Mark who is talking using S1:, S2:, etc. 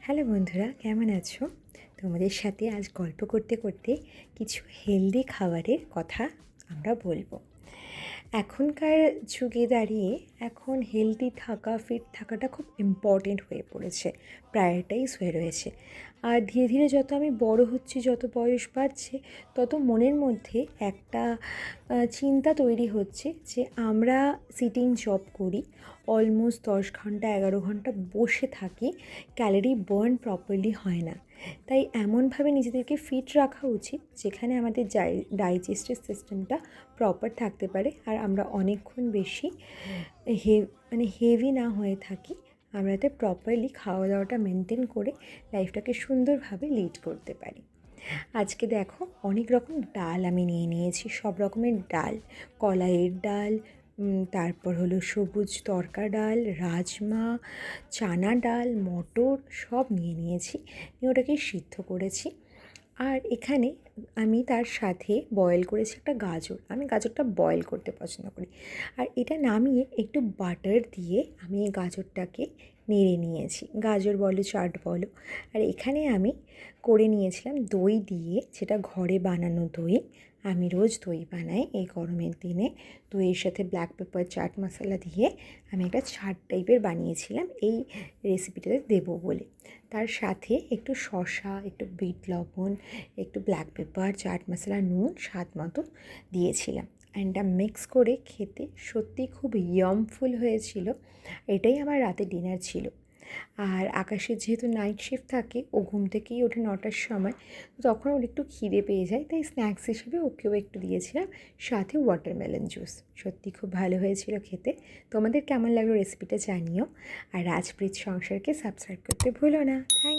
S1: Hello বন্ধুরা, কেমন আছো? তোমাদের সাথে আজ গল্প করতে করতে কিছু হেলদি খাবারের কথা আমরা বলবো। এখনকার যুগে দাঁড়িয়ে এখন হেলদি থাকা, ফিট থাকাটা খুব ইম্পর্টেন্ট হয়ে পড়েছে, প্রায়োরিটাইজ হয়ে রয়েছে। আর ধীরে ধীরে যত আমি বড় হচ্ছি, যত বয়স বাড়ছে, তত মনের মধ্যে একটা চিন্তা তৈরি হচ্ছে যে আমরা সিটিং জব করি, অলমোস্ট 10 ঘন্টা 11 ঘন্টা বসে থাকি, ক্যালোরি বার্ন প্রপারলি হয় না। তাই এমনভাবে নিজেদেরকে ফিট রাখা উচিত যেখানে আমাদের ডাইজেস্টিভ সিস্টেমটা প্রপার থাকতে পারে আর আমরা অনেকক্ষণ বেশি হেভি না হয়ে থাকি। আমরা যাতে প্রপারলি খাওয়া দাওয়াটা মেনটেন করে লাইফটাকে সুন্দরভাবে লিড করতে পারি। আজকে দেখো, অনেক রকম ডাল আমি নিয়ে নিয়েছি, সব রকমের ডাল, কলাইয়ের ডাল, তারপর হলো সবুজ তরকা ডাল, রাজমা, চানা ডাল, মটর সব নিয়ে নিয়েছি, নিয়ে ওটাকে সিদ্ধ করেছি। আর এখানে আমি তার সাথে বয়েল করেছি একটা গাজর। আমি গাজরটা বয়েল করতে পছন্দ করি। আর এটা নামিয়ে একটু বাটার দিয়ে আমি এই গাজরটাকে নেড়ে নিয়েছি, গাজর বলো চাট বলো। আর এখানে আমি করে নিয়েছিলাম দই দিয়ে, যেটা ঘরে বানানো দই। আমি রোজ দই বানাই এই গরমের দিনে। দইয়ের সাথে ব্ল্যাক পেপার, চাট মশলা দিয়ে আমি একটা ছাট টাইপের বানিয়েছিলাম এই রেসিপিটাতে দেবো বলে। তার সাথে একটু শসা, একটু বিট লবণ, একটু ব্ল্যাক পেপার, চাট মশলা, নুন স্বাদ মতো দিয়েছিলাম। অ্যান্ড মিক্স করে খেতে সত্যি খুব ইয়ামফুল হয়েছিল। এটাই আমার রাতের ডিনার ছিল। আর আকাশের যেহেতু নাইট শিফট থাকে, ও ঘুম থেকেই ওঠে 9টার সময়, তখন ওর একটু খিদে পেয়ে যায়, তাই স্ন্যাক্স হিসেবে ওকেও একটু দিয়েছিলাম, সাথে ওয়াটারমেলন জুস। সত্যি খুব ভালো হয়েছিল খেতে। তোমাদের কেমন লাগলো রেসিপিটা জানিও। আর রাজপ্রীত সংসারকে সাবস্ক্রাইব করতে ভুলো না। থ্যাংক